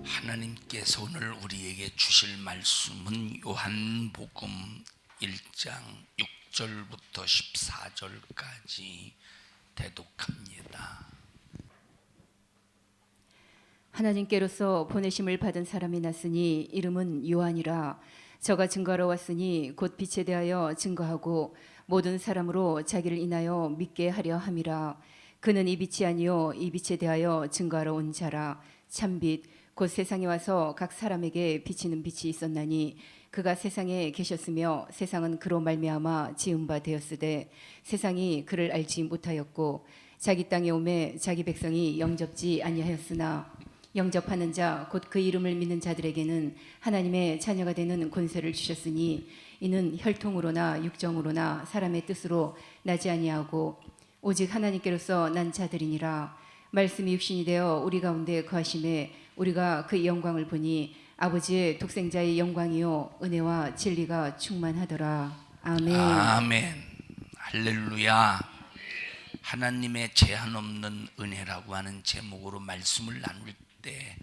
하나님께서 오늘 우리에게 주실 말씀은 요한복음 1장 6절부터 14절까지 대독합니다. 하나님께로서 보내심을 받은 사람이 났으니 이름은 요한이라. 저가 증거하러 왔으니 곧 빛에 대하여 증거하고 모든 사람으로 자기를 인하여 믿게 하려 함이라. 그는 이 빛이 아니요 이 빛에 대하여 증거하러 온 자라. 참빛 곧 세상에 와서 각 사람에게 비치는 빛이 있었나니 그가 세상에 계셨으며 세상은 그로 말미암아 지은 바 되었으되 세상이 그를 알지 못하였고 자기 땅에 오매 자기 백성이 영접지 아니하였으나 영접하는 자 곧 그 이름을 믿는 자들에게는 하나님의 자녀가 되는 권세를 주셨으니 이는 혈통으로나 육정으로나 사람의 뜻으로 나지 아니하고 오직 하나님께로서 난 자들이니라. 말씀이 육신이 되어 우리 가운데 거하심에 우리가 그 영광을 보니 아버지의 독생자의 영광이요 은혜와 진리가 충만하더라. 아멘. 아멘. 할렐루야. 하나님의 제한 없는 은혜라고 하는 제목으로 말씀을 나눌 때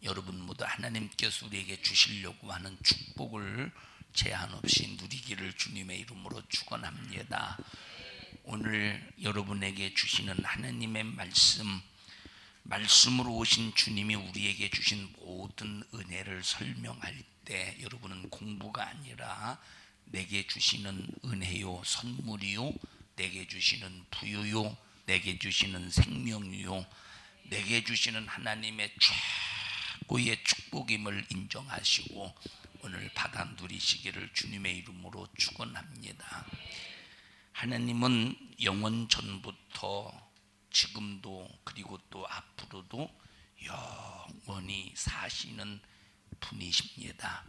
여러분 모두 하나님께서 우리에게 주시려고 하는 축복을 제한 없이 누리기를 주님의 이름으로 축원합니다. 오늘 여러분에게 주시는 하나님의 말씀으로 오신 주님이 우리에게 주신 모든 은혜를 설명할 때 여러분은 공부가 아니라 내게 주시는 은혜요 선물이요, 내게 주시는 부유요, 내게 주시는 생명이요, 내게 주시는 하나님의 최고의 축복임을 인정하시고 오늘 받아 누리시기를 주님의 이름으로 축원합니다. 하나님은 영원 전부터 지금도 그리고 또 앞으로도 영원히 사시는 분이십니다.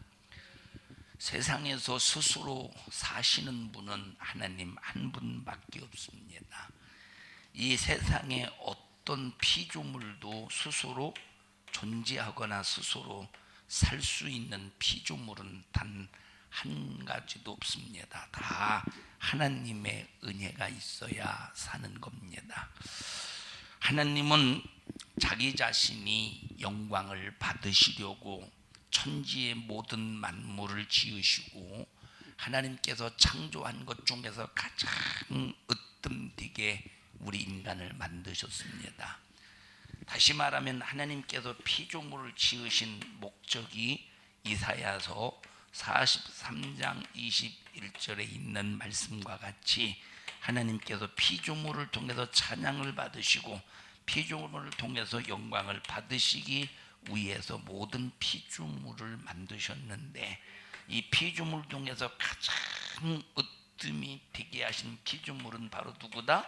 세상에서 스스로 사시는 분은 하나님 한 분밖에 없습니다. 이 세상에 어떤 피조물도 스스로 존재하거나 스스로 살 수 있는 피조물은 단 한 가지도 없습니다. 다 하나님의 은혜가 있어야 사는 겁니다. 하나님은 자기 자신이 영광을 받으시려고 천지의 모든 만물을 지으시고 하나님께서 창조한 것 중에서 가장 으뜸되게 우리 인간을 만드셨습니다. 다시 말하면 하나님께서 피조물을 지으신 목적이 이사야서 43장 21절에 있는 말씀과 같이 하나님께서 피조물을 통해서 찬양을 받으시고 피조물을 통해서 영광을 받으시기 위해서 모든 피조물을 만드셨는데 이 피조물 중에서 가장 으뜸이 되게 하신 피조물은 바로 누구다?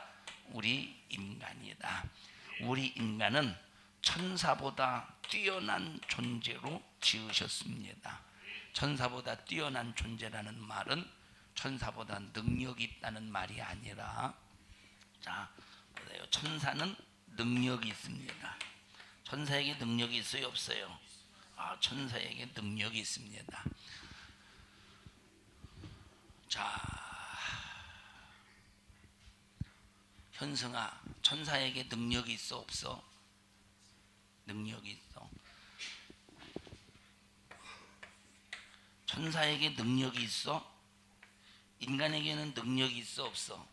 우리 인간이다. 우리 인간은 천사보다 뛰어난 존재로 지으셨습니다. 천사보다 뛰어난 존재라는 말은 천사보다 능력이 있다는 말이 아니라, 자, 보세요. 천사는 능력이 있습니다. 천사에게 능력이 있어요, 없어요? 천사에게 능력이 있습니다. 자, 현승아, 천사에게 능력이 있어, 없어? 능력이 있어. 천사에게 능력이 있어? 인간에게는 능력이 있어, 없어?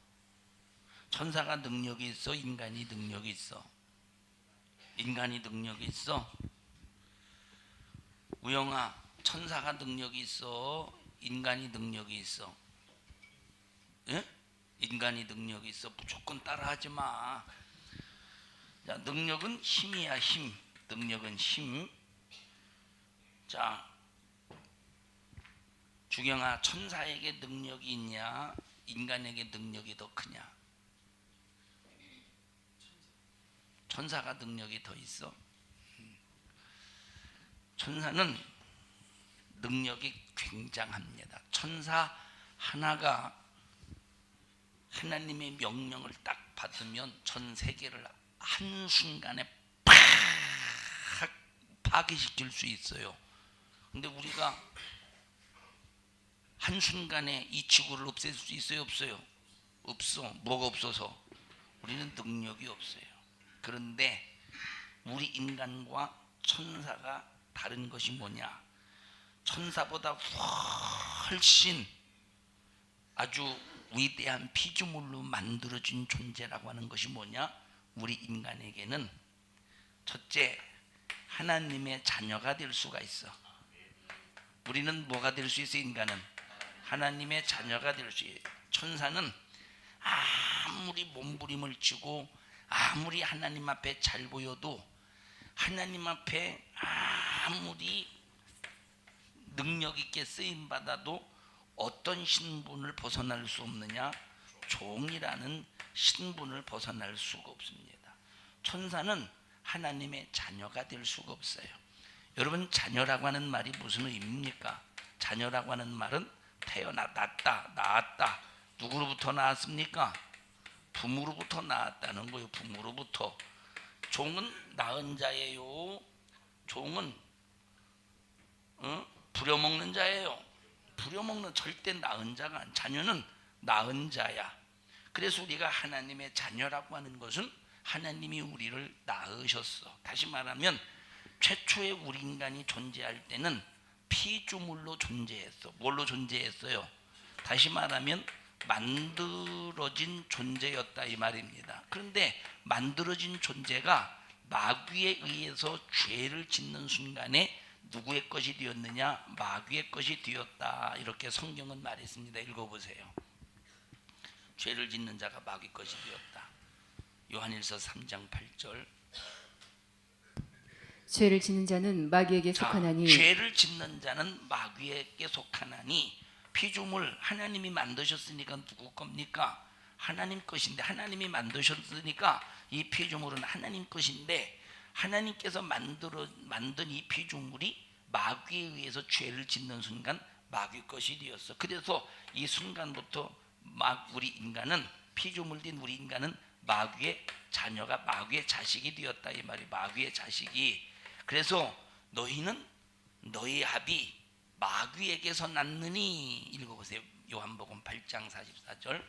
천사가 능력이 있어? 인간이 능력이 있어? 인간이 능력이 있어? 우영아, 천사가 능력이 있어? 인간이 능력이 있어? 예? 인간이 능력이 있어. 무조건 따라하지 마. 자, 능력은 힘이야, 힘. 능력은 힘. 자, 주경아, 천사에게 능력이 있냐? 인간에게 능력이 더 크냐? 천사가 능력이 더 있어. 천사는 능력이 굉장합니다. 천사 하나가 하나님의 명령을 딱 받으면 전 세계를 한순간에 팍 파괴시킬 수 있어요. 근데 우리가 한순간에 이 지구를 없앨 수 있어요, 없어요? 없어. 뭐가 없어서? 우리는 능력이 없어요. 그런데 우리 인간과 천사가 다른 것이 뭐냐? 천사보다 훨씬 아주 위대한 피조물로 만들어진 존재라고 하는 것이 뭐냐? 우리 인간에게는 첫째, 하나님의 자녀가 될 수가 있어. 우리는 뭐가 될 수 있어? 인간은 하나님의 자녀가 될 수 있어. 천사는 아무리 몸부림을 치고 아무리 하나님 앞에 잘 보여도, 하나님 앞에 아무리 능력 있게 쓰임 받아도 어떤 신분을 벗어날 수 없느냐? 종이라는 신분을 벗어날 수가 없습니다. 천사는 하나님의 자녀가 될 수가 없어요. 여러분, 자녀라고 하는 말이 무슨 의미입니까? 자녀라고 하는 말은 낳았다. 누구로부터 나왔습니까? 부모로부터 나왔다는 거예요. 부모로부터. 종은 낳은 자예요. 종은 부려먹는 자예요. 부려먹는, 절대 낳은 자가 아니야. 자녀는 낳은 자야. 그래서 우리가 하나님의 자녀라고 하는 것은 하나님이 우리를 낳으셨어. 다시 말하면 최초의 우리 인간이 존재할 때는 피조물로 존재했어. 뭘로 존재했어요? 다시 말하면 만들어진 존재였다 이 말입니다. 그런데 만들어진 존재가 마귀에 의해서 죄를 짓는 순간에 누구의 것이 되었느냐? 마귀의 것이 되었다. 이렇게 성경은 말했습니다. 읽어보세요. 죄를 짓는 자가 마귀 것이 되었다. 요한일서 3장 8절. 죄를 짓는 자는 마귀에게 속하나니. 죄를 짓는 자는 마귀에게 속하나니. 피조물 하나님이 만드셨으니까 누구 겁니까? 하나님 것인데, 하나님이 만드셨으니까 이 피조물은 하나님 것인데, 하나님께서 만든 이 피조물이 마귀에 의해서 죄를 짓는 순간 마귀 것이 되었어. 그래서 이 순간부터 우리 인간은, 피조물된 우리 인간은 마귀의 자녀가, 마귀의 자식이 되었다 이 말이. 마귀의 자식이. 그래서 너희는 너희 합이 마귀에게서 났느니. 읽어보세요. 요한복음 8장 44절.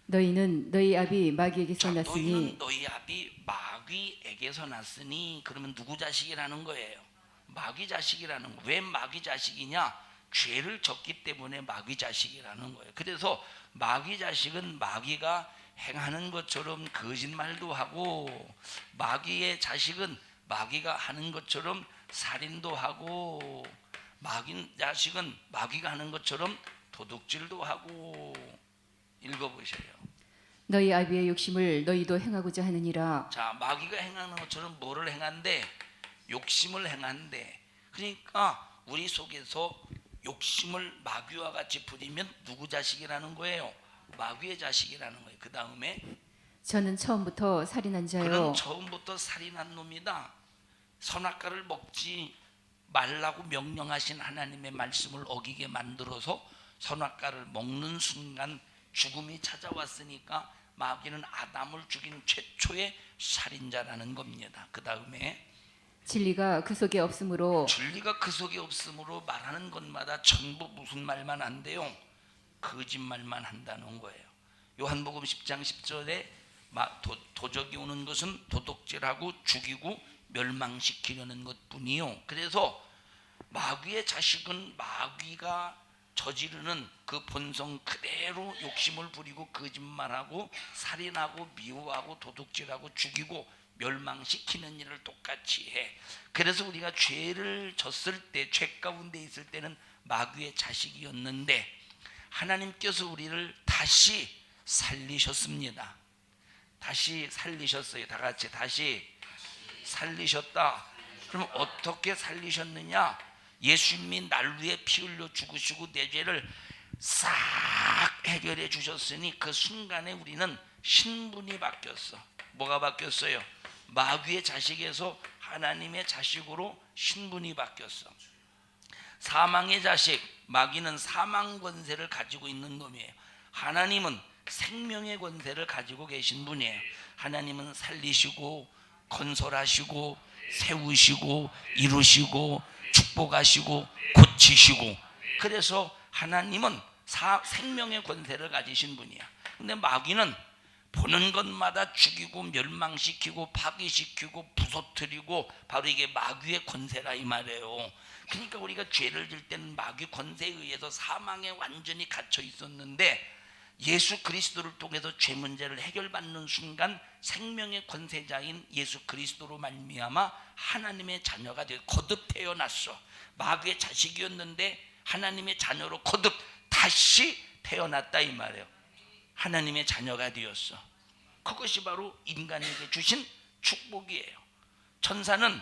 너희는 너희 아비 마귀에게서 났으니. 너희는 너희 아비 마귀에게서 났으니. 그러면 누구 자식이라는 거예요? 마귀 자식이라는 거. 왜 마귀 자식이냐? 죄를 졌기 때문에 마귀 자식이라는 거예요. 그래서 마귀 자식은 마귀가 행하는 것처럼 거짓말도 하고, 마귀의 자식은 마귀가 하는 것처럼 살인도 하고, 마귀 자식은 마귀가 하는 것처럼 도둑질도 하고. 읽어보세요. 너희 아비의 욕심을 너희도 행하고자 하느니라. 자, 마귀가 행하는 것처럼 뭐를 행한대? 욕심을 행한대. 그러니까 우리 속에서 욕심을 마귀와 같이 부리면 누구 자식이라는 거예요? 마귀의 자식이라는 거예요. 그 다음에 저는 처음부터 살인한 자요. 그는 처음부터 살인한 놈이다. 선악과를 먹지 말라고 명령하신 하나님의 말씀을 어기게 만들어서 선악과를 먹는 순간 죽음이 찾아왔으니까 마귀는 아담을 죽인 최초의 살인자라는 겁니다. 그 다음에 진리가 그 속에 없으므로. 진리가 그 속에 없으므로 말하는 것마다 전부 무슨 말만 한대요? 거짓말만 한다는 거예요. 요한복음 10장 10절에 도적이 오는 것은 도둑질하고 죽이고 멸망시키려는 것뿐이요. 그래서 마귀의 자식은 마귀가 저지르는 그 본성 그대로 욕심을 부리고 거짓말하고 살인하고 미워하고 도둑질하고 죽이고 멸망시키는 일을 똑같이 해. 그래서 우리가 죄를 졌을 때, 죄 가운데 있을 때는 마귀의 자식이었는데 하나님께서 우리를 다시 살리셨습니다. 다시 살리셨어요. 다 같이 다시 살리셨다. 그럼 어떻게 살리셨느냐? 예수님이 날 위해 피 흘려 죽으시고 내 죄를 싹 해결해 주셨으니 그 순간에 우리는 신분이 바뀌었어. 뭐가 바뀌었어요? 마귀의 자식에서 하나님의 자식으로 신분이 바뀌었어. 사망의 자식, 마귀는 사망 권세를 가지고 있는 놈이에요. 하나님은 생명의 권세를 가지고 계신 분이에요. 하나님은 살리시고 건설하시고 세우시고 이루시고 축복하시고 고치시고, 그래서 하나님은 생명의 권세를 가지신 분이야. 근데 마귀는 보는 것마다 죽이고 멸망시키고 파괴시키고 부서뜨리고, 바로 이게 마귀의 권세라 이 말이에요. 그러니까 우리가 죄를 질 때는 마귀 권세에 의해서 사망에 완전히 갇혀 있었는데, 예수 그리스도를 통해서 죄 문제를 해결받는 순간 생명의 권세자인 예수 그리스도로 말미암아 하나님의 자녀가 되어 거듭 태어났어. 마귀의 자식이었는데 하나님의 자녀로 거듭 다시 태어났다 이 말이에요. 하나님의 자녀가 되었어. 그것이 바로 인간에게 주신 축복이에요. 천사는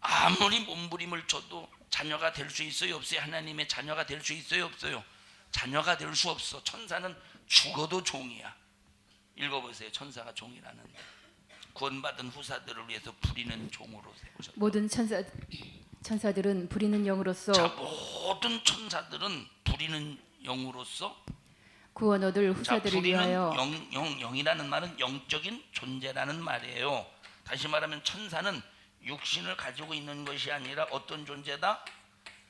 아무리 몸부림을 쳐도 자녀가 될 수 있어요, 없어요? 하나님의 자녀가 될 수 있어요, 없어요? 자녀가 될 수 없어. 천사는 죽어도 종이야. 읽어보세요. 천사가 종이라는데, 구원받은 후사들을 위해서 부리는 종으로 세우셨다. 모든 천사들은 부리는 영으로서 자, 모든 천사들은 부리는 영으로서, 구원 얻을 자, 후사들을 부리는 위하여. 영이라는 말은 영적인 존재라는 말이에요. 다시 말하면 천사는 육신을 가지고 있는 것이 아니라 어떤 존재다?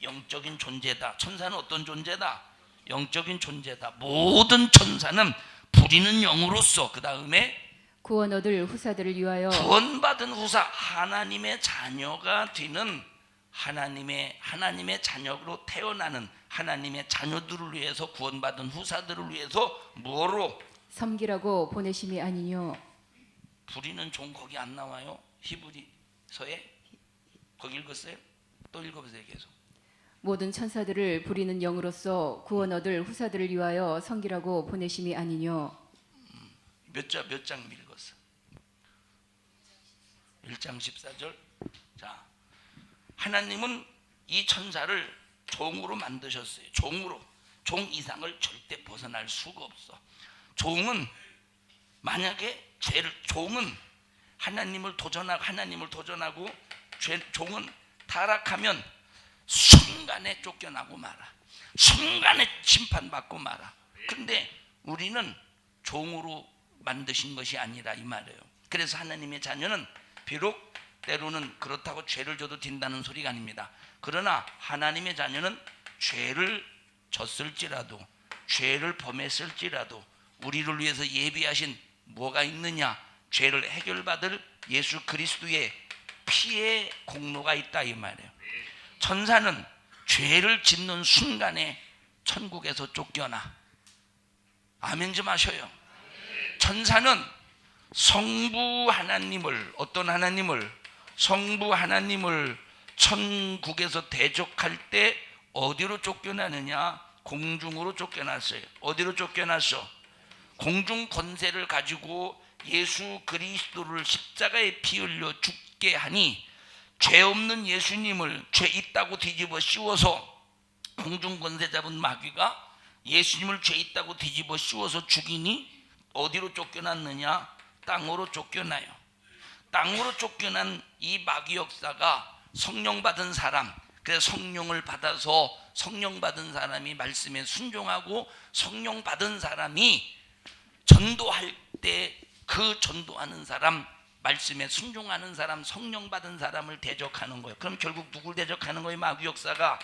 영적인 존재다. 천사는 어떤 존재다? 영적인 존재다. 모든 천사는 부리는 영으로서, 그 다음에 구원 얻을 후사들을 위하여. 구원받은 후사, 하나님의 자녀가 되는, 하나님의 자녀로 태어나는 하나님의 자녀들을 위해서, 구원받은 후사들을 위해서 뭐로? 섬기라고 보내심이 아니뇨. 부리는 종 거기 안 나와요? 히브리서에 거기 읽었어요? 또 읽어보세요. 계속. 모든 천사들을 부리는 영으로서 구원 얻을 후사들을 위하여 섬기라고 보내심이 아니뇨. 몇 장 읽었어? 1장 14절. 자, 하나님은 이 천사를 종으로 만드셨어요. 종으로. 종 이상을 절대 벗어날 수가 없어. 종은 만약에 종은 하나님을 도전하고 종은 타락하면 순간에 쫓겨나고 말아. 순간에 심판받고 말아. 근데 우리는 종으로 만드신 것이 아니라 이 말이에요. 그래서 하나님의 자녀는 비록 때로는 그렇다고 죄를 져도 된다는 소리가 아닙니다. 그러나 하나님의 자녀는 죄를 졌을지라도, 죄를 범했을지라도 우리를 위해서 예비하신 뭐가 있느냐? 죄를 해결받을 예수 그리스도의 피의 공로가 있다 이 말이에요. 천사는 죄를 짓는 순간에 천국에서 쫓겨나. 아멘 좀 하셔요. 천사는 성부 하나님을, 어떤 하나님을? 성부 하나님을 천국에서 대적할 때 어디로 쫓겨나느냐? 공중으로 쫓겨났어요. 어디로 쫓겨났어? 공중 권세를 가지고 예수 그리스도를 십자가에 피 흘려 죽게 하니, 죄 없는 예수님을 죄 있다고 뒤집어 씌워서, 공중 권세 잡은 마귀가 예수님을 죄 있다고 뒤집어 씌워서 죽이니 어디로 쫓겨났느냐? 땅으로 쫓겨나요. 땅으로 쫓겨난 이 마귀 역사가 성령 받은 사람, 그래서 성령을 받아서 성령 받은 사람이 말씀에 순종하고, 성령 받은 사람이 전도할 때 그 전도하는 사람, 말씀에 순종하는 사람, 성령 받은 사람을 대적하는 거예요. 그럼 결국 누굴 대적하는 거예요? 마귀 역사가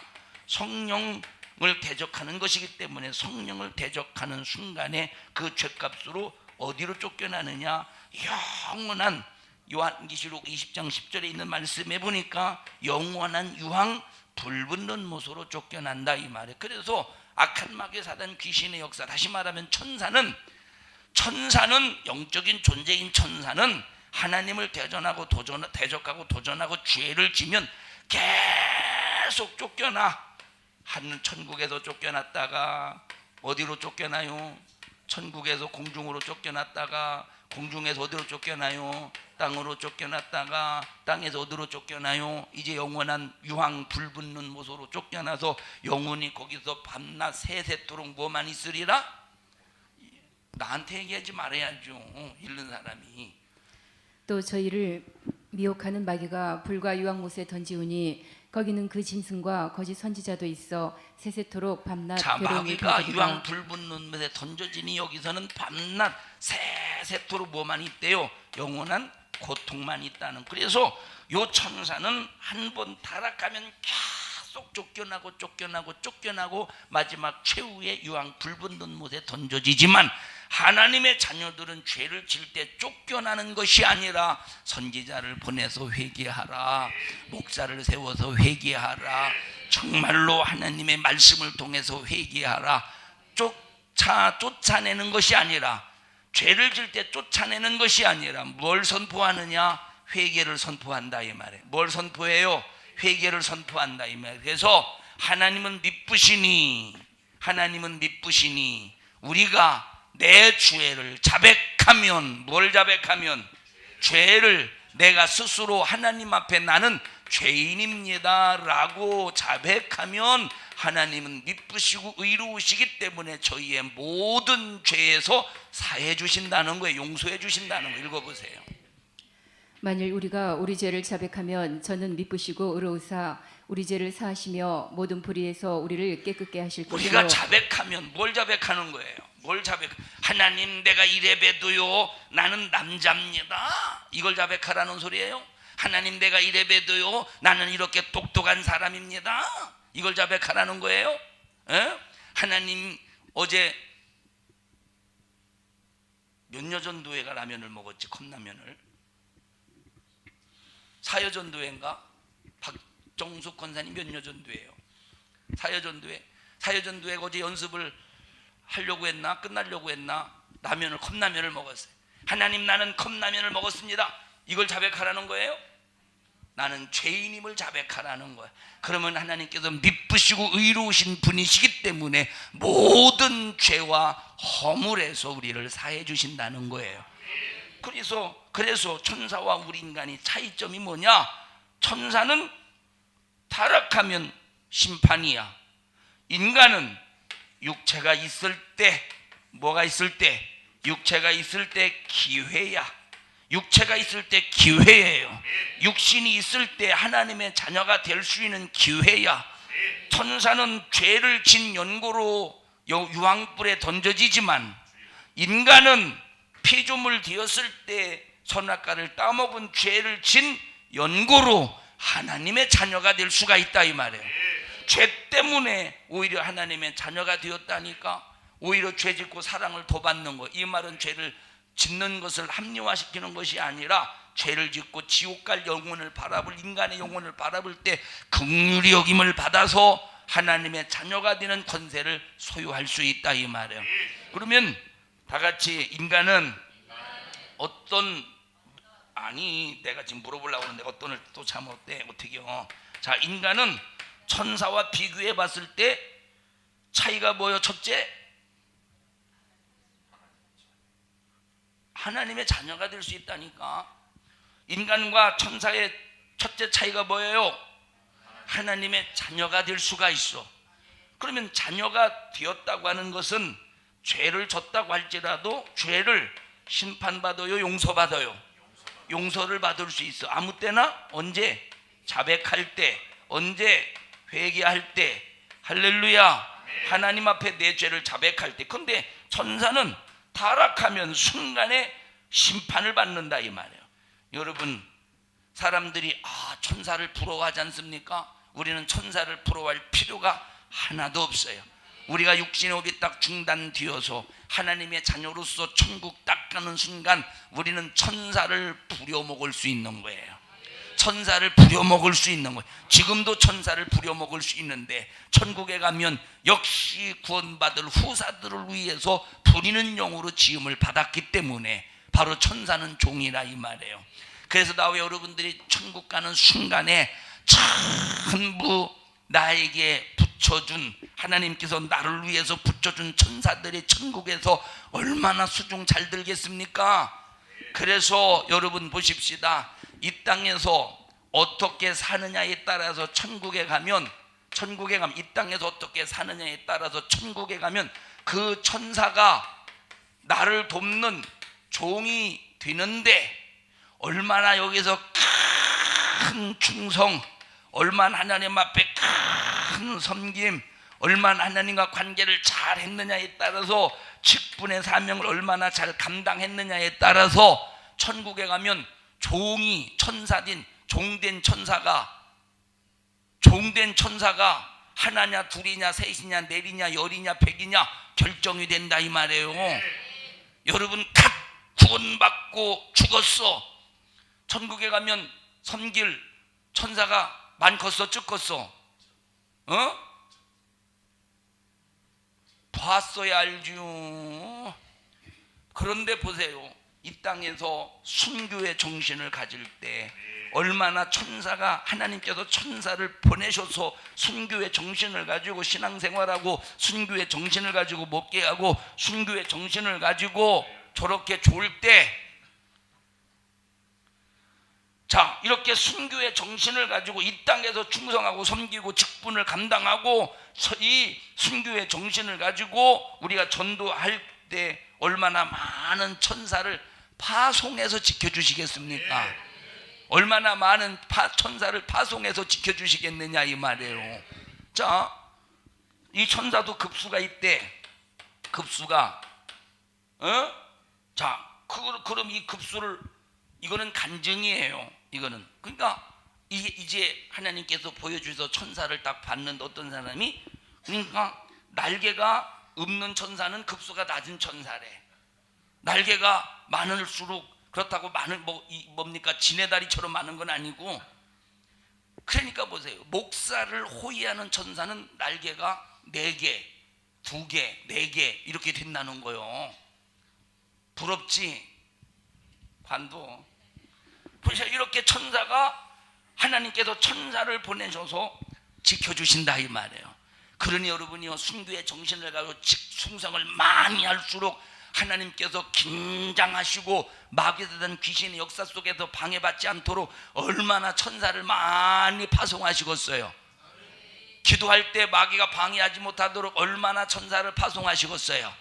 성령을 대적하는 것이기 때문에, 성령을 대적하는 순간에 그 죄값으로 어디로 쫓겨나느냐? 영원한, 요한계시록 20장 10절에 있는 말씀에 보니까 영원한 유황 불붙는 못으로 쫓겨난다 이 말이에요. 그래서 악한 마귀 사단 귀신의 역사, 다시 말하면 천사는 영적인 존재인 천사는 하나님을 대적하고 도전하고 죄를 지면 계속 쫓겨나. 한 천국에서 쫓겨났다가 어디로 쫓겨나요? 천국에서 공중으로 쫓겨났다가, 공중에서 어디로 쫓겨나요? 땅으로 쫓겨났다가, 땅에서 어디로 쫓겨나요? 이제 영원한 유황 불붙는 못으로 쫓겨나서 영원히 거기서 밤낮 세세토록 뭐만 있으리라? 나한테 얘기하지 말아야죠. 읽는 사람이. 또 저희를 미혹하는 마귀가 불과 유황못에 던지우니 거기는 그 짐승과 거짓 선지자도 있어 세세토록 밤낮 자, 괴로움이 마귀가 되리라. 유황 불붙는 못에 던져지니 여기서는 밤낮 세세토록 뭐만 있대요? 영원한 고통만 있다는. 그래서 요 천사는 한 번 타락하면 계속 쫓겨나고 마지막 최후의 유황 불붙는 못에 던져지지만, 하나님의 자녀들은 죄를 질 때 쫓겨나는 것이 아니라 선지자를 보내서 회개하라, 목사를 세워서 회개하라, 정말로 하나님의 말씀을 통해서 회개하라, 쫓아내는 것이 아니라, 죄를 질 때 쫓아내는 것이 아니라 뭘 선포하느냐? 회개를 선포한다 이 말이에요. 뭘 선포해요? 회개를 선포한다 이 말이에요. 그래서 하나님은 미쁘시니 우리가 내 죄를 자백하면, 뭘 자백하면? 죄를 내가 스스로 하나님 앞에 나는 죄인입니다 라고 자백하면 하나님은 미쁘시고 의로우시기 때문에 저희의 모든 죄에서 사해 주신다는 거예요. 용서해 주신다는 거. 읽어보세요. 만일 우리가 우리 죄를 자백하면 저는 미쁘시고 의로우사 우리 죄를 사하시며 모든 불의에서 우리를 깨끗게 하실 것이요. 우리가 자백하면 뭘 자백하는 거예요? 뭘 자백? 하나님 내가 이래봬도요 나는 남자입니다, 이걸 자백하라는 소리예요. 하나님 내가 이래봬도요 나는 이렇게 똑똑한 사람입니다, 이걸 자백하라는 거예요. 에? 하나님 어제 몇여전도회가 라면을 먹었지, 컵라면을. 사여전도회인가? 박정숙 권사님 몇여전도회예요. 사여전도회 어제 연습을 하려고 했나 끝나려고 했나 라면을, 컵라면을 먹었어요. 하나님 나는 컵라면을 먹었습니다, 이걸 자백하라는 거예요. 나는 죄인임을 자백하라는 거예요. 그러면 하나님께서 미쁘시고 의로우신 분이시기 때문에 모든 죄와 허물에서 우리를 사해 주신다는 거예요. 그래서 천사와 우리 인간이 차이점이 뭐냐? 천사는 타락하면 심판이야. 인간은 육체가 있을 때, 뭐가 있을 때? 육체가 있을 때 기회야. 육체가 있을 때 기회예요. 육신이 있을 때 하나님의 자녀가 될 수 있는 기회야. 천사는 죄를 진 연고로 유황불에 던져지지만 인간은 피조물 되었을 때 선악과를 따먹은 죄를 진 연고로 하나님의 자녀가 될 수가 있다 이 말이에요. 죄 때문에 오히려 하나님의 자녀가 되었다니까. 오히려 죄 짓고 사랑을 더 받는 거. 이 말은 죄를 짓는 것을 합리화시키는 것이 아니라 죄를 짓고 지옥 갈 영혼을 바라볼, 인간의 영혼을 바라볼 때 긍휼히 여김을 받아서 하나님의 자녀가 되는 권세를 소유할 수 있다 이 말이에요. 그러면 다 같이 인간은 내가 지금 물어보려고 하는데 어떤을 또 잘못돼 어떻게요? 자, 인간은 천사와 비교해 봤을 때 차이가 뭐예요? 첫째, 하나님의 자녀가 될 수 있다니까. 인간과 천사의 첫째 차이가 뭐예요? 하나님의 자녀가 될 수가 있어. 그러면 자녀가 되었다고 하는 것은 죄를 졌다고 할지라도 죄를 심판받아요, 용서받아요? 용서를 받을 수 있어. 아무 때나. 언제? 자백할 때, 언제? 회개할 때. 할렐루야. 하나님 앞에 내 죄를 자백할 때. 근데 천사는 타락하면 순간에 심판을 받는다 이 말이에요. 여러분, 사람들이 천사를 부러워하지 않습니까? 우리는 천사를 부러워할 필요가 하나도 없어요. 우리가 육신의 업이 딱 중단되어서 하나님의 자녀로서 천국 딱 가는 순간 우리는 천사를 부려먹을 수 있는 거예요. 천사를 부려먹을 수 있는 거예요. 지금도 천사를 부려먹을 수 있는데 천국에 가면 역시 구원받을 후사들을 위해서 부리는 영으로 지음을 받았기 때문에 바로 천사는 종이라 이 말이에요. 그래서 나와 여러분들이 천국 가는 순간에 전부 나에게 붙여준, 하나님께서 나를 위해서 붙여준 천사들이 천국에서 얼마나 수종 잘 들겠습니까? 그래서 여러분 보십시다. 이 땅에서 어떻게 사느냐에 따라서 천국에 가면 이 땅에서 어떻게 사느냐에 따라서 천국에 가면 그 천사가 나를 돕는 종이 되는데, 얼마나 여기서 큰 충성, 얼마나 하나님 앞에 큰 섬김, 얼마나 하나님과 관계를 잘 했느냐에 따라서 직분의 사명을 얼마나 잘 감당했느냐에 따라서 천국에 가면 종이 천사된 종된 천사가 하나냐 둘이냐 셋이냐 넷이냐 열이냐 백이냐 결정이 된다 이 말이에요. 여러분 갓 구원받고 죽었어. 천국에 가면 섬길 천사가 많겠어 적겠어? 봤어야 알죠. 그런데 보세요, 이 땅에서 순교의 정신을 가질 때 얼마나 천사가, 하나님께서 천사를 보내셔서 순교의 정신을 가지고 신앙생활하고 순교의 정신을 가지고 목회하고 순교의 정신을 가지고 저렇게 좋을 때, 자, 이렇게 순교의 정신을 가지고 이 땅에서 충성하고 섬기고 직분을 감당하고 이 순교의 정신을 가지고 우리가 전도할 때 얼마나 많은 천사를 파송해서 지켜주시겠습니까? 얼마나 많은 천사를 파송해서 지켜주시겠느냐 이 말이에요. 자, 이 천사도 급수가 있대. 급수가 자, 그럼 이 급수를, 이거는 간증이에요. 이거는 그러니까 이게 이제 하나님께서 보여주셔서 천사를 딱 봤는데 어떤 사람이, 그러니까 날개가 없는 천사는 급수가 낮은 천사래. 날개가 많을수록, 그렇다고 뭡니까 지네다리처럼 많은 건 아니고, 그러니까 보세요, 목사를 호위하는 천사는 날개가 4개, 2개, 4개 이렇게 된다는 거요. 부럽지? 관도. 보세요, 이렇게 천사가, 하나님께서 천사를 보내셔서 지켜주신다 이 말이에요. 그러니 여러분이요, 순교의 정신을 가지고 충성을 많이 할수록 하나님께서 긴장하시고 마귀에 대한 귀신의 역사 속에서 방해받지 않도록 얼마나 천사를 많이 파송하시겠어요. 기도할 때 마귀가 방해하지 못하도록 얼마나 천사를 파송하시겠어요.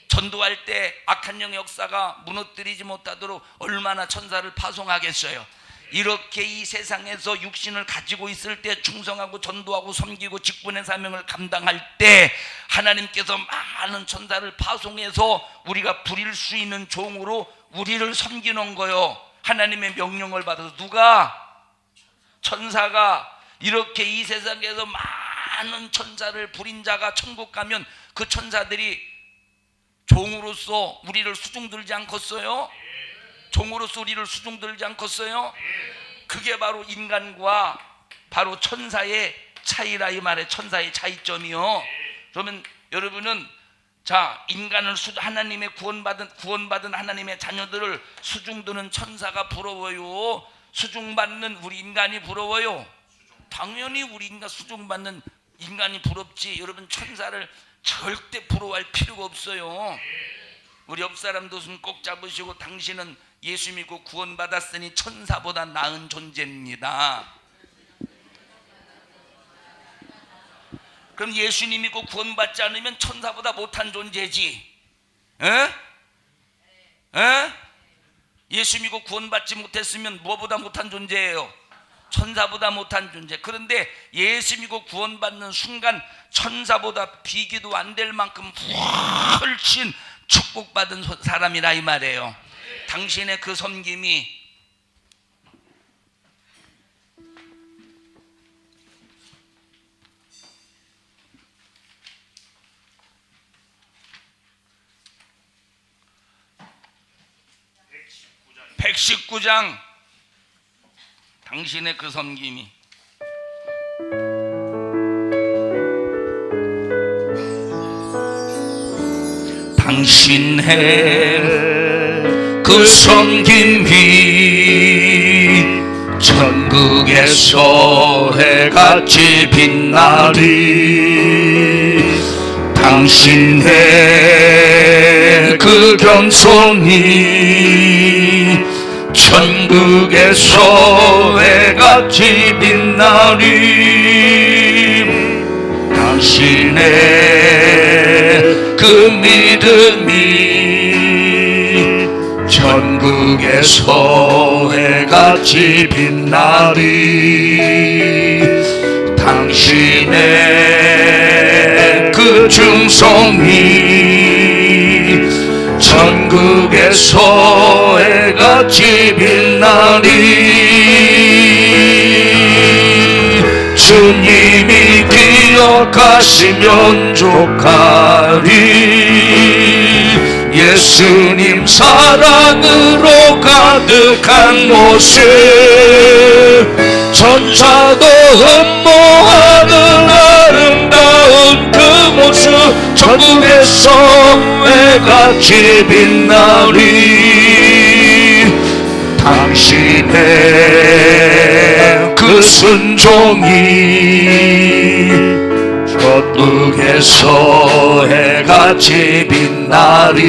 전도할 때 악한 영의 역사가 무너뜨리지 못하도록 얼마나 천사를 파송하겠어요. 이렇게 이 세상에서 육신을 가지고 있을 때 충성하고 전도하고 섬기고 직분의 사명을 감당할 때 하나님께서 많은 천사를 파송해서 우리가 부릴 수 있는 종으로 우리를 섬기는 거요. 하나님의 명령을 받아서. 누가? 천사가. 이렇게 이 세상에서 많은 천사를 부린 자가 천국 가면 그 천사들이 종으로서 우리를 수중들지 않겠어요? 종으로서 우리를 수중들지 않겠어요? 그게 바로 인간과 바로 천사의 차이라 이 말에, 천사의 차이점이요. 그러면 여러분은, 자, 인간을 하나님의 구원받은 하나님의 자녀들을 수중드는 천사가 부러워요? 수중받는 우리 인간이 부러워요? 당연히 우리 인간 수중받는 인간이 부럽지. 여러분, 천사를 절대 부러워할 필요가 없어요. 우리 옆 사람도 손 꼭 잡으시고, 당신은 예수 믿고 구원받았으니 천사보다 나은 존재입니다. 그럼 예수님 믿고 구원받지 않으면 천사보다 못한 존재지. 예수 믿고 구원받지 못했으면 무엇보다 못한 존재예요? 천사보다 못한 존재. 그런데 예수 믿고 구원받는 순간 천사보다 비교도 안 될 만큼 훨씬 축복받은 사람이라 이 말이에요. 당신의 그 섬김이 (119장) 당신의 그 섬김이 당신의 그 섬김이 천국에서 해같이 빛나리. 당신의 그 겸손이 천국에서 해같이 빛나리. 당신의 그 믿음이 천국에서 해같이 빛나리. 당신의 그 충성이 천국에서 해같이 빛나리. 주님이 기억하시면 족하리. 예수님 사랑으로 가득한 모습, 천사도 흠모하는 아름다운 그 모습, 천국에서 해같이 빛나리. 당신의 그 순종이 천국에서 해같이 빛나리.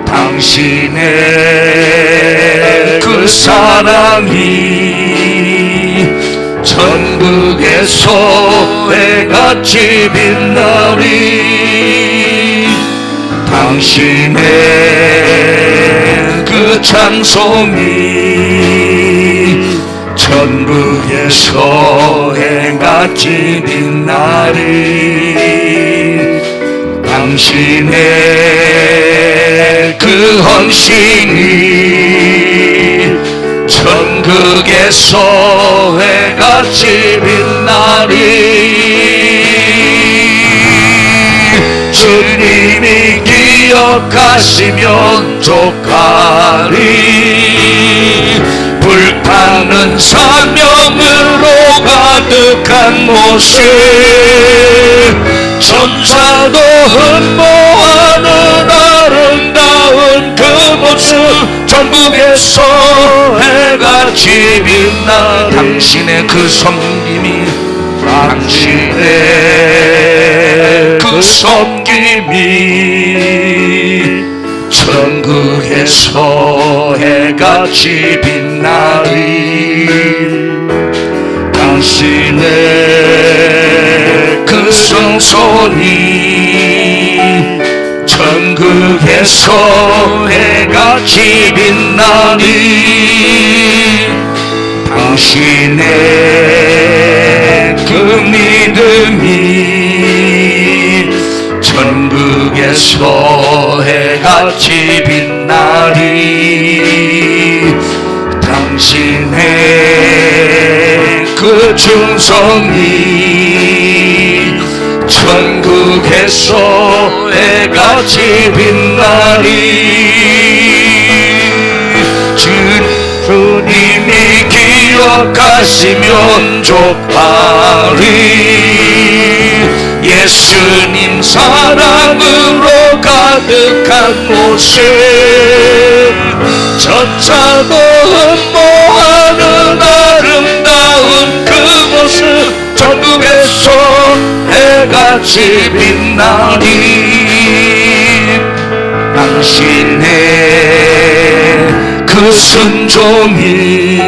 당신의 그 사랑이 천국에서 해같이 빛나리. 당신의 그 찬송이 천국에서 해같이 빛나리. 당신의 그 헌신이 천국에서 해같이 빛나리. 주님이 기억하시면 족하리. 불타는 사명으로 가득한 모습, 천사도 흠모하는 아름다운 그 모습, 천국에서 해같이 빛나. 당신의 그 섬김이, 당신의 그 섬김이 천국에서 해같이 빛나리. 당신의 그 성손이 천국에서 해같이 빛나리. 당신의 그 믿음이 천국에서 해같이 빛나리. 당신의 그 충성이 천국에서 해같이 빛나리. 주님이 기억하시면 족하리. 예수님 사랑으로 가득한 모습, 천사도 흠모하는 아름다운 그 모습, 천국에서 해같이 빛나리. 당신의 그 순종이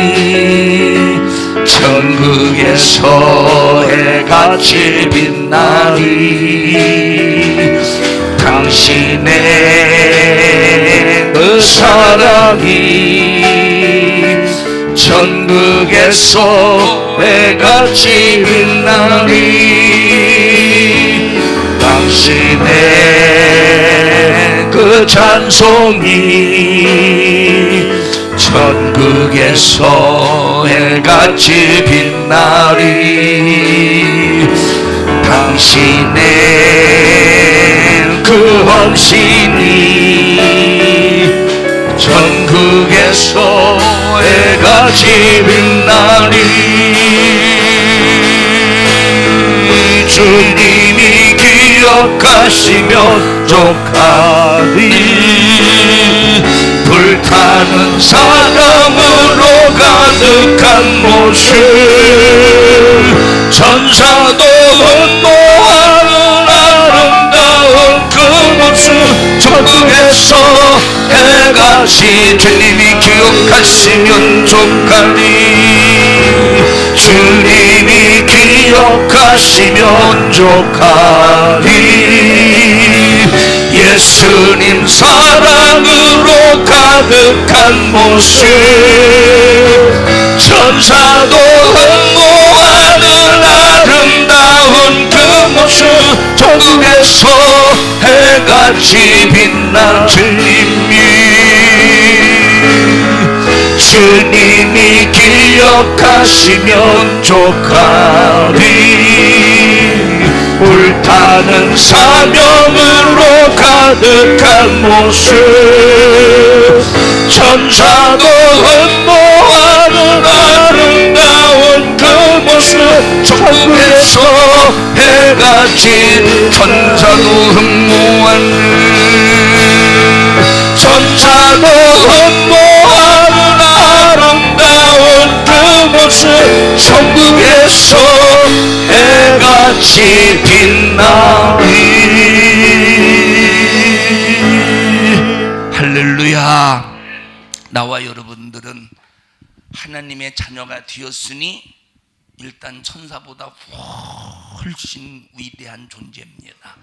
천국에서 해같이 빛나리. 당신의 그 사랑이 천국에서 해같이 빛나리. 당신의 그 찬송이 천국에서 해같이 빛나리. 당신의 그 헌신이 천국에서 해같이 빛나리. 주님이 기억하시면 족하리. 불타는 사랑으로 가득한 모습, 천사도 흠모하는 아름다운 그 모습, 천국에서 해같이. 주님이 기억하시면 족하리. 주님이 기억하시면 족하리. 예수님 사랑으로 가득한 모습, 천사도 흠모하는 아름다운 그 모습, 천국에서 해같이 빛나. 주님이 기억하시면 족하리. 불타는 사명으로 가 가득한 모습 천사도 흠모하는 아름다운 그 모습 천국에서 해가 진 천사도 흠모하는 천사도 흠모하는 아름다운 그 모습 천국에서 해같이 빛나리. 할렐루야. 나와 여러분들은 하나님의 자녀가 되었으니 일단 천사보다 훨씬 위대한 존재입니다.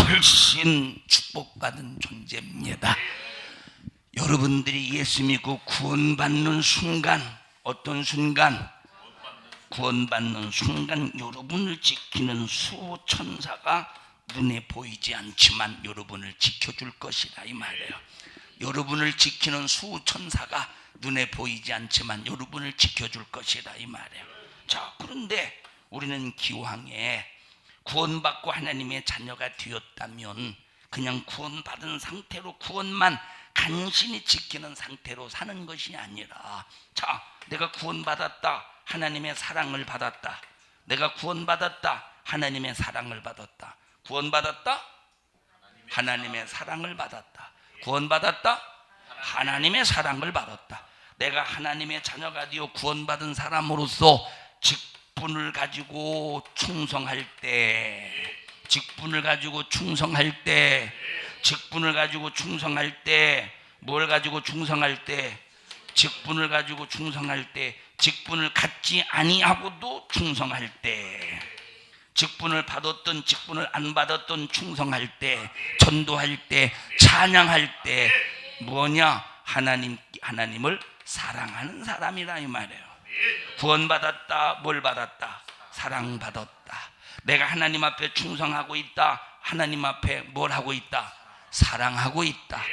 훨씬 축복받은 존재입니다. 여러분들이 예수 믿고 구원받는 순간, 어떤 순간? 구원받는 순간 여러분을 지키는 수천사가 눈에 보이지 않지만 여러분을 지켜줄 것이라 이 말이에요. 여러분을 지키는 수천사가 눈에 보이지 않지만 여러분을 지켜줄 것이라 이 말이에요. 자, 그런데 우리는 기왕에 구원받고 하나님의 자녀가 되었다면 그냥 구원받은 상태로 구원만 간신히 지키는 상태로 사는 것이 아니라, 자, 내가 구원받았다, 하나님의 사랑을 받았다. 내가 구원받았다, 하나님의 사랑을 받았다. 구원받았다, 하나님의 사랑을 받았다. 구원받았다, 하나님의 사랑을 받았다. 내가 하나님의 자녀가 되어 구원받은 사람으로서 직분을 가지고 충성할 때, 직분을 가지고 충성할 때, 직분을 가지고 충성할 때, 뭘 가지고 충성할 때? 직분을 가지고 충성할 때, 직분을 갖지 아니하고도 충성할 때, 직분을 받았던 직분을 안 받았던 충성할 때, 전도할 때, 찬양할 때, 뭐냐? 하나님을 사랑하는 사람이라 이 말이에요. 구원받았다, 뭘 받았다? 사랑받았다. 내가 하나님 앞에 충성하고 있다, 하나님 앞에 뭘 하고 있다? 사랑하고 있다.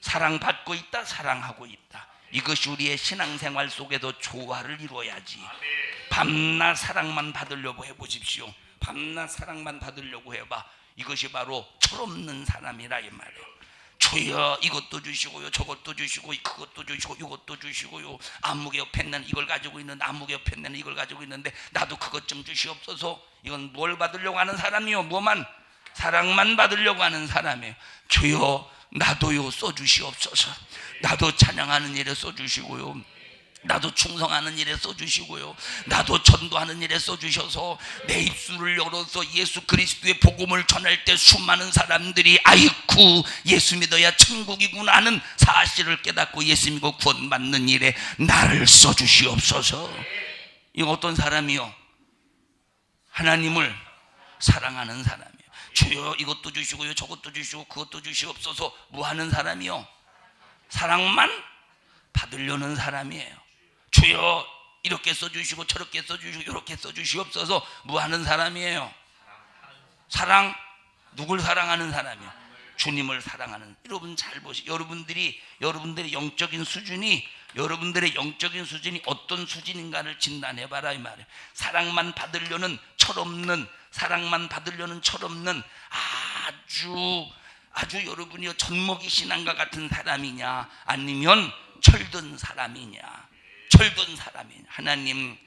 사랑받고 있다, 사랑하고 있다. 이것이 우리의 신앙생활 속에도 조화를 이루어야지. 밤낮 사랑만 받으려고 해보십시오. 밤낮 사랑만 받으려고 해봐. 이것이 바로 철없는 사람이라 이 말이에요. 주여 이것도 주시고요, 저것도 주시고, 그것도 주시고, 이것도 주시고요. 안목에 옆에 있는 이걸 가지고 있는데, 안목에 옆에 있는 이걸 가지고 있는데 나도 그것 좀 주시옵소서. 이건 뭘 받으려고 하는 사람이요? 뭐만? 사랑만 받으려고 하는 사람이에요. 주여 나도요 써주시옵소서. 나도 찬양하는 일에 써주시고요, 나도 충성하는 일에 써주시고요, 나도 전도하는 일에 써주셔서 내 입술을 열어서 예수 그리스도의 복음을 전할 때 수많은 사람들이 아이쿠 예수 믿어야 천국이구나 하는 사실을 깨닫고 예수 믿고 구원받는 일에 나를 써주시옵소서. 이거 어떤 사람이요? 하나님을 사랑하는 사람이요. 주여 이것도 주시고요, 저것도 주시고, 그것도 주시옵소서. 뭐 하는 사람이요? 사랑만 받으려는 사람이에요. 주여 이렇게 써주시고, 저렇게 써주시고, 이렇게 써주시옵소서. 뭐 하는 사람이에요? 사랑, 누굴 사랑하는 사람이요? 주님을 사랑하는. 여러분 잘 보시오. 여러분들의 영적인 수준이 어떤 수준인가를 진단해봐라 이 말이에요. 사랑만 받으려는 철없는, 사랑만 받으려는 철없는 아주 여러분이 젖먹이 신앙과 같은 사람이냐, 아니면 철든 사람이냐. 철든 사람이냐. 하나님,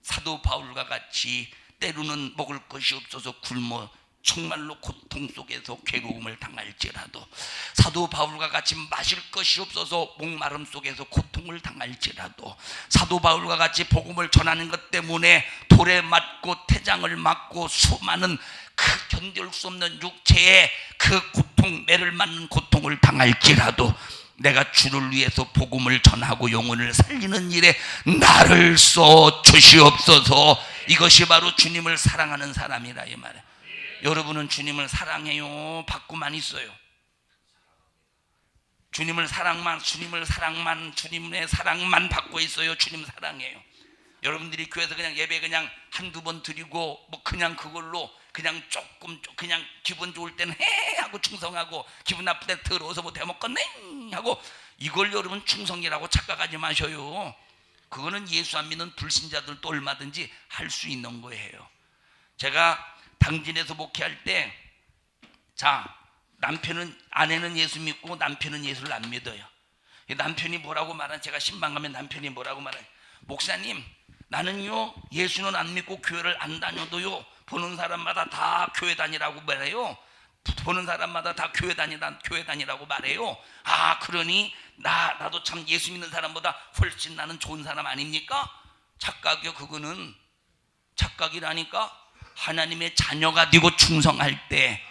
사도 바울과 같이 때로는 먹을 것이 없어서 굶어 정말로 고통 속에서 괴로움을 당할지라도, 사도 바울과 같이 마실 것이 없어서 목마름 속에서 고통을 당할지라도, 사도 바울과 같이 복음을 전하는 것 때문에 돌에 맞고 태장을 맞고 수많은 그 견딜 수 없는 육체의 그 고통, 매를 맞는 고통을 당할지라도 내가 주를 위해서 복음을 전하고 영혼을 살리는 일에 나를 써 주시옵소서. 이것이 바로 주님을 사랑하는 사람이라 이 말이에요. 여러분은 주님을 사랑해요? 받고만 있어요? 주님의 사랑만 받고 있어요? 주님 사랑해요? 여러분들이 교회에서 그냥 예배 그냥 한두 번 드리고 뭐 그냥 그걸로 그냥 조금 그냥 기분 좋을 때는 해 하고 충성하고, 기분 나쁠 때 더러워서 뭐 대먹겠네 하고, 이걸 여러분 충성이라고 착각하지 마셔요. 그거는 예수 안 믿는 불신자들도 얼마든지 할 수 있는 거예요. 제가 당진에서 목회할 때, 자, 아내는 예수 믿고 남편은 예수를 안 믿어요. 남편이 뭐라고 말하는, 제가 신방 가면 남편이 뭐라고 말해요. 목사님, 나는요 예수는 안 믿고 교회를 안 다녀도요 보는 사람마다 다 교회 다니라고 말해요. 보는 사람마다 다 교회 다니라고 말해요. 아, 그러니 나도 참 예수 믿는 사람보다 훨씬 나는 좋은 사람 아닙니까? 착각이요. 그거는 착각이라니까. 하나님의 자녀가 되고 충성할 때,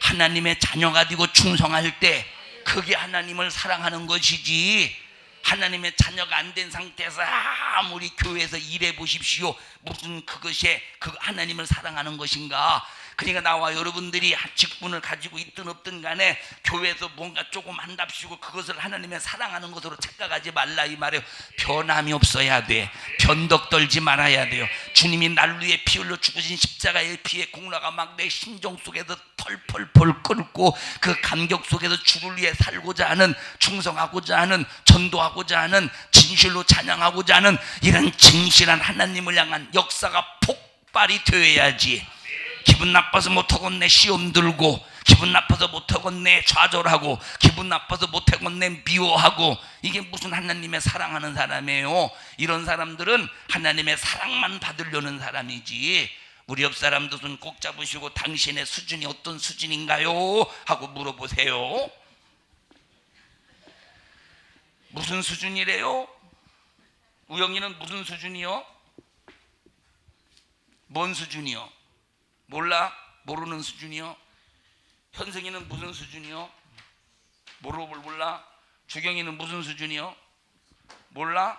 하나님의 자녀가 되고 충성할 때 그게 하나님을 사랑하는 것이지, 하나님의 자녀가 안 된 상태에서 아무리 교회에서 일해 보십시오, 무슨 그것이 그 하나님을 사랑하는 것인가? 그러니까 나와 여러분들이 직분을 가지고 있든 없든 간에 교회에서 뭔가 조금 한답시고 그것을 하나님의 사랑하는 것으로 착각하지 말라 이 말이에요. 변함이 없어야 돼. 변덕 떨지 말아야 돼요. 주님이 날 위해 피 흘려 죽으신 십자가의 피의 공로가 막 내 심정 속에서 펄펄펄 끓고 그 감격 속에서 주를 위해 살고자 하는, 충성하고자 하는, 전도하고자 하는, 진실로 찬양하고자 하는 이런 진실한 하나님을 향한 역사가 폭발이 되어야지. 기분 나빠서 못하겠네 시험 들고, 기분 나빠서 못하겠네 좌절하고, 기분 나빠서 못하겠네 미워하고, 이게 무슨 하나님의 사랑하는 사람이에요? 이런 사람들은 하나님의 사랑만 받으려는 사람이지. 우리 옆 사람도 손 꼭 잡으시고 당신의 수준이 어떤 수준인가요? 하고 물어보세요. 무슨 수준이래요? 우영이는 무슨 수준이요? 뭔 수준이요? 몰라? 모르는 수준이요? 현승이는 무슨 수준이요? 몰라? 주경이는 무슨 수준이요? 몰라?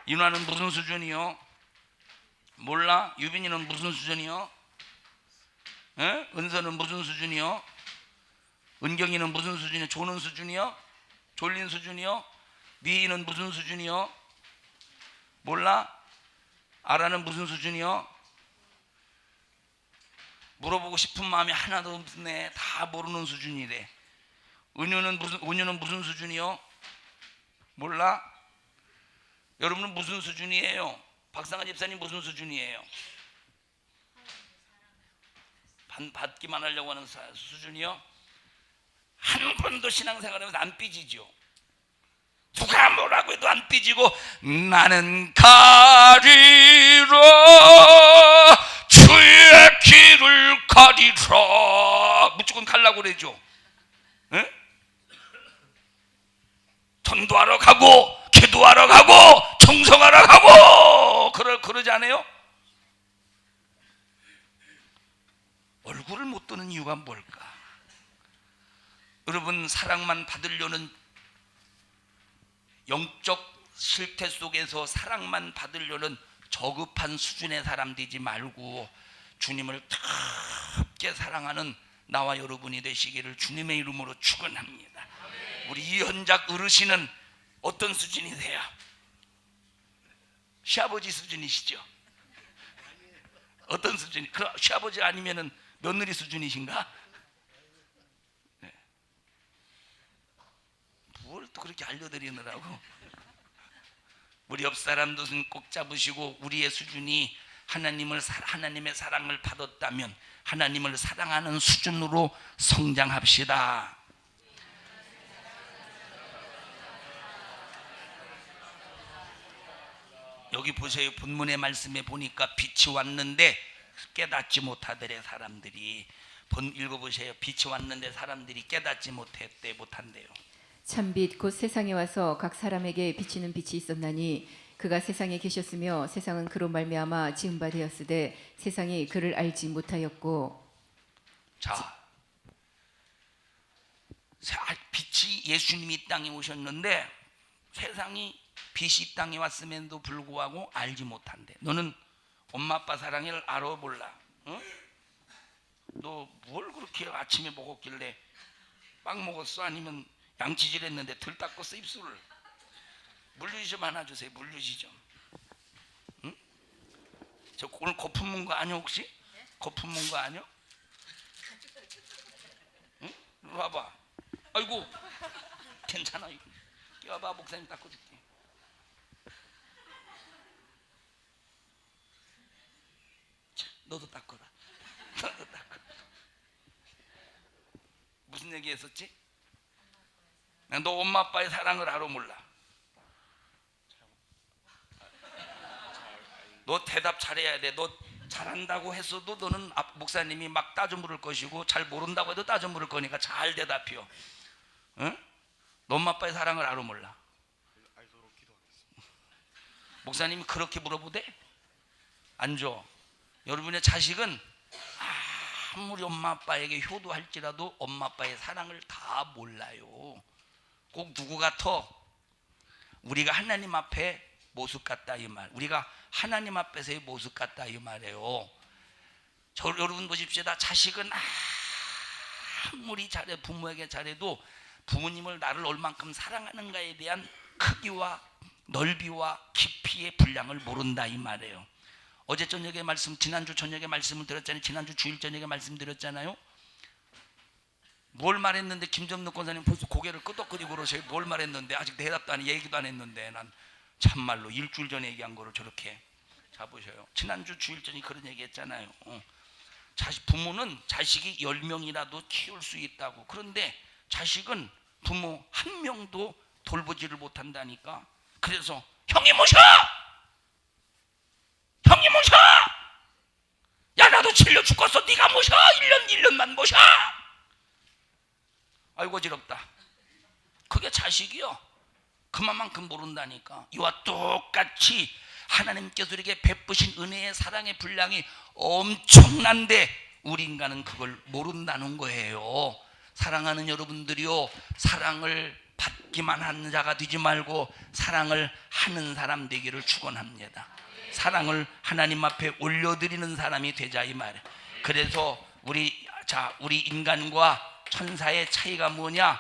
인화는 무슨 수준이요? 몰라? 유빈이는 무슨 수준이요? 에? 은서는 무슨 수준이요? 은경이는 무슨 수준이요? 조는 수준이요? 졸린 수준이요? 미희는 무슨 수준이요? 몰라? 아라는 무슨 수준이요? 물어보고 싶은 마음이 하나도 없네. 다 모르는 수준이래. 은유는 무슨 수준이요? 몰라? 여러분은 무슨 수준이에요? 박상아 집사님 무슨 수준이에요? 받기만 하려고 하는 수준이요? 한 번도 신앙생활하면서 안 삐지죠. 누가 뭐라고 해도 안 삐지고, 나는 가리라 주의 길을 가리라. 무조건 가려고 그러죠. 에? 전도하러 가고 기도하러 가고 청성하러 가고 그러지 않아요? 얼굴을 못 드는 이유가 뭘까? 여러분, 사랑만 받으려는 영적 실태 속에서 사랑만 받으려는 저급한 수준의 사람 되지 말고 주님을 뜨겁게 사랑하는 나와 여러분이 되시기를 주님의 이름으로 축원합니다. 우리 이현작 어르신은 어떤 수준이세요? 시아버지 수준이시죠? 어떤 수준이? 그럼 시아버지 아니면은 며느리 수준이신가? 네. 뭘 또 그렇게 알려드리느라고. 우리 옆 사람도 꼭 잡으시고 우리의 수준이 하나님의 사랑을 받았다면 하나님을 사랑하는 수준으로 성장합시다. 여기 보세요. 본문의 말씀에 보니까 빛이 왔는데 깨닫지 못하더래. 사람들이 읽어보세요. 빛이 왔는데 사람들이 깨닫지 못한대요. 참빛 곧 세상에 와서 각 사람에게 비치는 빛이 있었나니 그가 세상에 계셨으며 세상은 그로 말미암아 지은 바 되었으되 세상이 그를 알지 못하였고. 자, 빛이 예수님이 이 땅에 오셨는데 세상이 빛이 이 땅에 왔음에도 불구하고 알지 못한대. 너는 엄마 아빠 사랑을 알아 몰라? 응? 너 뭘 그렇게 아침에 먹었길래 빵 먹었어? 아니면 양치질 했는데 덜 닦았어 입술을? 물류지 좀 하나 주세요. 물류지 좀. 응? 저 오늘 거품 문 거 아니야 혹시? 거품 문 거 아니야? 응? 이리 와봐. 아이고 괜찮아. 끼워봐. 목사님 닦아줄게. 자, 너도 닦아라. 너도 닦아. 얘기했었지? 너 엄마 아빠의 사랑을 알아 몰라? 너 대답 잘해야 돼. 너 잘한다고 했어도 너는 목사님이 막 따져 물을 것이고, 잘 모른다고 해도 따져 물을 거니까 잘 대답해요. 응? 너 엄마 아빠의 사랑을 알아 몰라? 목사님이 그렇게 물어보대? 안 줘. 여러분의 자식은 아무리 엄마 아빠에게 효도할지라도 엄마 아빠의 사랑을 다 몰라요. 꼭 누구 같아? 우리가 하나님 앞에 모습 같다 이 말. 우리가 하나님 앞에서의 모습 같다 이 말이에요. 여러분 보십시오. 자식은 아무리 잘해, 부모에게 잘해도 부모님을 나를 얼만큼 사랑하는가에 대한 크기와 넓이와 깊이의 분량을 모른다 이 말이에요. 어제 저녁에 지난주 저녁에 말씀을 드렸잖아요. 지난주 주일 저녁에 말씀드렸잖아요. 뭘 말했는데 김정록 권사님 벌써 고개를 끄덕거리고 그러셔요. 뭘 말했는데 아직 대답도 안 해, 얘기도 안 했는데, 난 참말로 일주일 전에 얘기한 거를 저렇게 잡으셔요. 지난주 주일 전에 그런 얘기 했잖아요. 부모는 자식이 10명이라도 키울 수 있다고. 그런데 자식은 부모 한 명도 돌보지를 못한다니까. 그래서 형이 모셔! 형이 모셔! 야, 나도 질려 죽겠어. 네가 모셔! 1년만 모셔! 아이고 어지럽다. 그게 자식이요. 그만큼 모른다니까. 이와 똑같이 하나님께서 우리에게 베푸신 은혜의 사랑의 분량이 엄청난데 우리 인간은 그걸 모른다는 거예요. 사랑하는 여러분들이요, 사랑을 받기만 하는 자가 되지 말고 사랑을 하는 사람 되기를 축원합니다. 사랑을 하나님 앞에 올려드리는 사람이 되자 이 말이에요. 그래서 우리 인간과 천사의 차이가 뭐냐?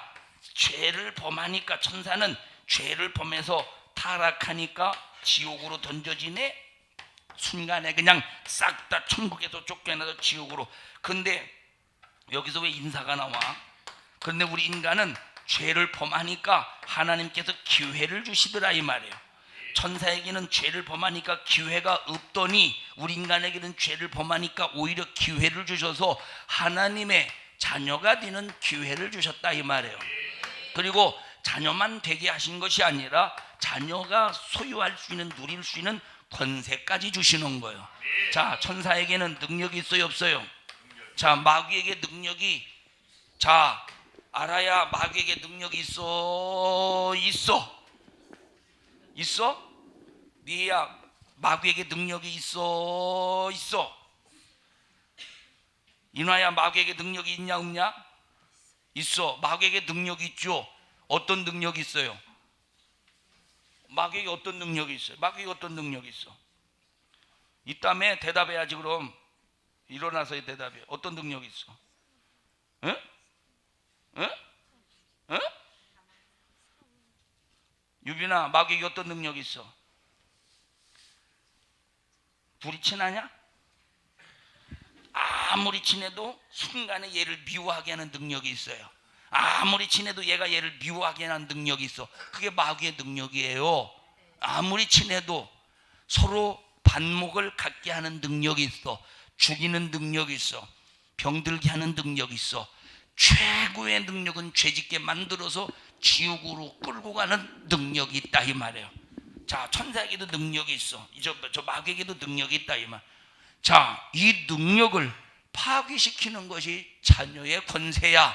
죄를 범하니까, 천사는 죄를 범해서 타락하니까 지옥으로 던져지네. 순간에 그냥 싹 다 천국에서 쫓겨나서 지옥으로. 근데 여기서 왜 인사가 나와? 그런데 우리 인간은 죄를 범하니까 하나님께서 기회를 주시더라 이 말이에요. 천사에게는 죄를 범하니까 기회가 없더니 우리 인간에게는 죄를 범하니까 오히려 기회를 주셔서 하나님의 자녀가 되는 기회를 주셨다 이 말이에요. 그리고 자녀만 되게 하신 것이 아니라 자녀가 소유할 수 있는, 누릴 수 있는 권세까지 주시는 거예요. 자, 천사에게는 능력이 있어요, 없어요? 자, 마귀에게 능력이, 자, 알아야 마귀에게 능력이 있어? 니야, 마귀에게 능력이 있어? 인화야, 마귀에게 능력이 있냐 없냐? 있어. 마귀에게 능력이 있죠. 어떤 능력이 있어요? 마귀에게 어떤 능력이 있어요? 마귀에게 어떤 능력이 있어? 있다며 대답해야지. 그럼 일어나서 대답해. 어떤 능력이 있어? 응? 응? 응? 유빈아, 마귀에게 어떤 능력이 있어? 둘이 친하냐? 아무리 친해도 순간에 얘를 미워하게 하는 능력이 있어요. 아무리 친해도 얘가 얘를 미워하게 하는 능력이 있어. 그게 마귀의 능력이에요. 아무리 친해도 서로 반목을 갖게 하는 능력이 있어. 죽이는 능력이 있어. 병들게 하는 능력이 있어. 최고의 능력은 죄짓게 만들어서 지옥으로 끌고 가는 능력이 있다 이 말이에요. 자, 천사에게도 능력이 있어. 저 마귀에게도 능력이 있다 이 말. 자, 이 능력을 파괴시키는 것이 자녀의 권세야.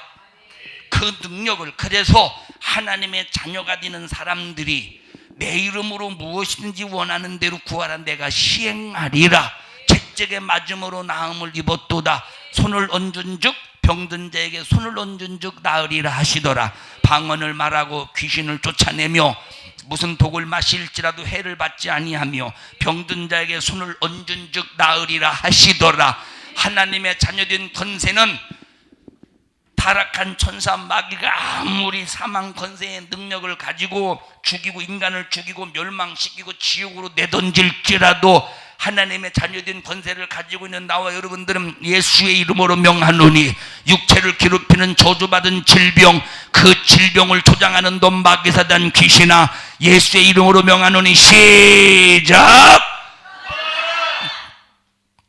그 능력을, 그래서 하나님의 자녀가 되는 사람들이 내 이름으로 무엇이든지 원하는 대로 구하라 내가 시행하리라. 채찍에 맞음으로 나음을 입었도다. 손을 얹은 즉 병든 자에게 손을 얹은 즉 나으리라 하시더라. 방언을 말하고 귀신을 쫓아내며 무슨 독을 마실지라도 해를 받지 아니하며 병든 자에게 손을 얹은 즉 나으리라 하시더라. 하나님의 자녀된 권세는 타락한 천사 마귀가 아무리 사망 권세의 능력을 가지고 죽이고 인간을 죽이고 멸망시키고 지옥으로 내던질지라도 하나님의 자녀된 권세를 가지고 있는 나와 여러분들은 예수의 이름으로 명하노니 육체를 괴롭히는 저주받은 질병, 그 질병을 조장하는 돈 마귀사단 귀신아, 예수의 이름으로 명하노니 시작!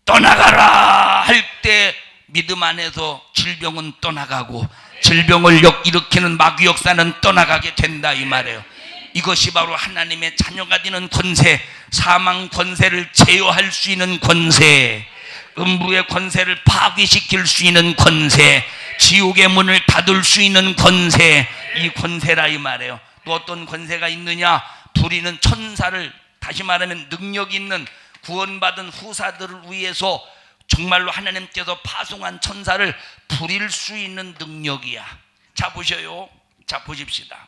떠나가라 할 때 믿음 안에서 질병은 떠나가고 질병을 일으키는 마귀 역사는 떠나가게 된다 이 말이에요. 이것이 바로 하나님의 자녀가 되는 권세, 사망 권세를 제어할 수 있는 권세, 음부의 권세를 파괴시킬 수 있는 권세, 지옥의 문을 닫을 수 있는 권세, 이 권세라 이 말이에요. 또 어떤 권세가 있느냐? 부리는 천사를, 다시 말하면 능력 있는 구원받은 후사들을 위해서 정말로 하나님께서 파송한 천사를 부릴 수 있는 능력이야. 자 보셔요. 자 보십시다.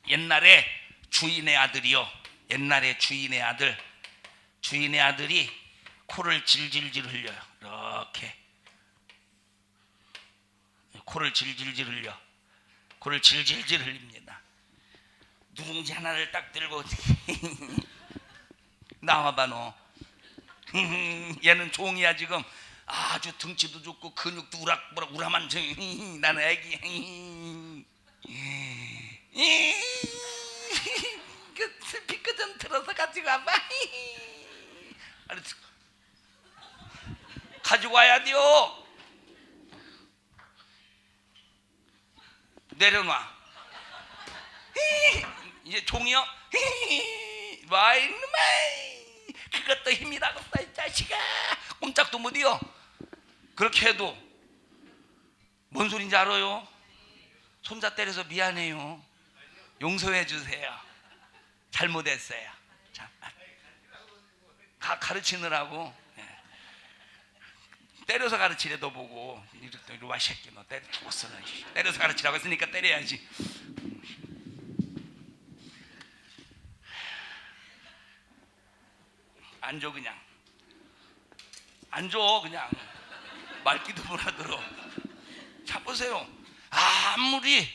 옛날에 주인의 아들이요, 옛날에 주인의 아들이 코를 질질질 흘려요. 이렇게 코를 질질질 흘립니다. 누룽지 하나를 딱 들고 나와봐 너. 얘는 종이야 지금. 아주 등치도 좋고 근육도 우람한 나는 애기. 그 스피커 좀 들어서 가지고 와봐. 가지고 와야 돼요. 내려놔. 이제 종이요. 와 이놈아, 그것도 힘이라겠다 이 자식아. 꼼짝도 못해요. 그렇게 해도 뭔 소린지 알아요? 손자 때려서 미안해요, 용서해 주세요, 잘못했어요. 자, 가르치느라고 때려서 가르치래도 보고 이리 와 새끼 너 때려 죽었어. 때려서 가르치라고 했으니까 때려야지. 앉아 그냥. 앉아 그냥. 말귀도 못 알아들어. 자 보세요. 아무리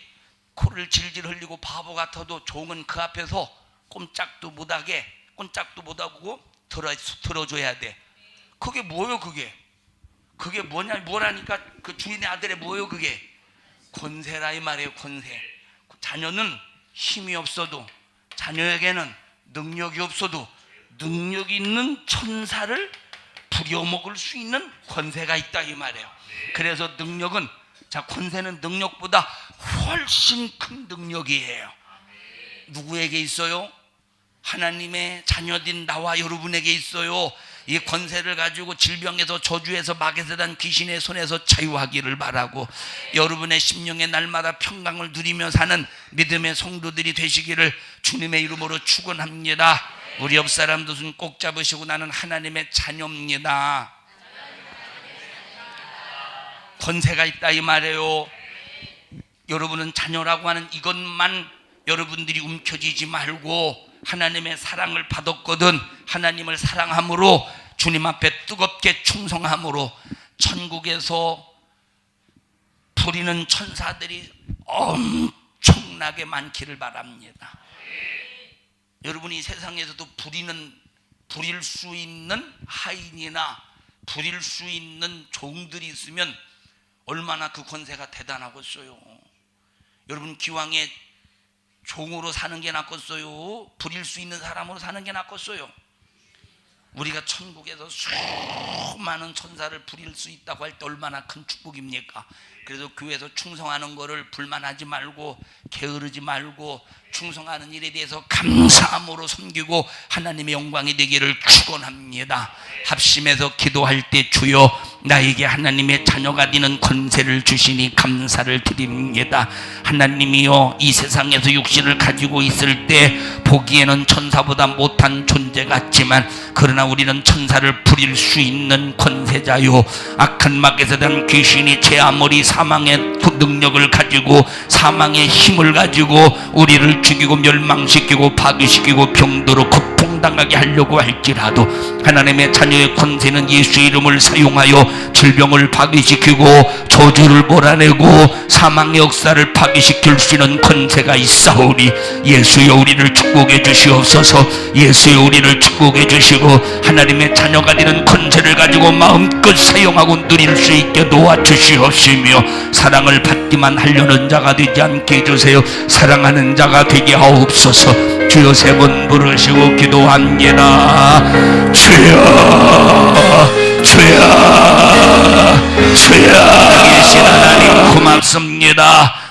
코를 질질 흘리고 바보 같아도 종은 그 앞에서 꼼짝도 못하고 들어줘야 돼. 그게 뭐요 그게? 그게 뭐라니까? 그 주인의 아들의 뭐요 그게? 권세라 이 말이에요. 권세. 자녀는 힘이 없어도, 자녀에게는 능력이 없어도 능력 있는 천사를 부려먹을 수 있는 권세가 있다 이 말이에요. 그래서 능력은, 자 권세는 능력보다 훨씬 큰 능력이에요. 누구에게 있어요? 하나님의 자녀된 나와 여러분에게 있어요. 이 권세를 가지고 질병에서, 저주에서, 마귀에서 난 귀신의 손에서 자유하기를 바라고, 여러분의 심령의 날마다 평강을 누리며 사는 믿음의 성도들이 되시기를 주님의 이름으로 축원합니다. 우리 옆 사람도 손 꼭 잡으시고, 나는 하나님의 자녀입니다. 권세가 있다 이 말이에요. 여러분은 자녀라고 하는 이것만 여러분들이 움켜쥐지 말고, 하나님의 사랑을 받았거든 하나님을 사랑함으로, 주님 앞에 뜨겁게 충성함으로 천국에서 부리는 천사들이 엄청나게 많기를 바랍니다. 여러분이 세상에서도 부릴 수 있는 하인이나 부릴 수 있는 종들이 있으면 얼마나 그 권세가 대단하겠어요. 여러분 기왕에 종으로 사는 게 낫겠어요? 부릴 수 있는 사람으로 사는 게 낫겠어요? 우리가 천국에서 수많은 천사를 부릴 수 있다고 할 때 얼마나 큰 축복입니까? 그래서 교회에서 충성하는 거를 불만하지 말고, 게으르지 말고, 충성하는 일에 대해서 감사함으로 섬기고 하나님의 영광이 되기를 축원합니다. 합심해서 기도할 때 주여 나에게 하나님의 자녀가 되는 권세를 주시니 감사를 드립니다. 하나님이여, 이 세상에서 육신을 가지고 있을 때 보기에는 천사보다 못한 존재 같지만, 그러나 우리는 천사를 부릴 수 있는 권세자요, 악한 마귀에서 난 귀신이 제 아무리 사망의 능력을 가지고, 사망의 힘을 가지고 우리를 죽이고 멸망시키고 파괴시키고 병들어 고통당하게 하려고 할지라도, 하나님의 자녀의 권세는 예수의 이름을 사용하여 질병을 파괴시키고 저주를 몰아내고 사망의 역사를 파괴시킬 수 있는 권세가 있사오니, 예수여 우리를 축복해 주시옵소서. 예수여 우리를 축복해 주시고 하나님의 자녀가 되는 권세를 가지고 마음껏 사용하고 누릴 수 있게 도와주시옵시며, 사랑을 받기만 하려는 자가 되지 않게 해주세요. 사랑하는 자가 되게 하옵소서. 주여 세 번 부르시고 기도합니다. 주여, 주여, 주여. 계신 하나님 고맙습니다.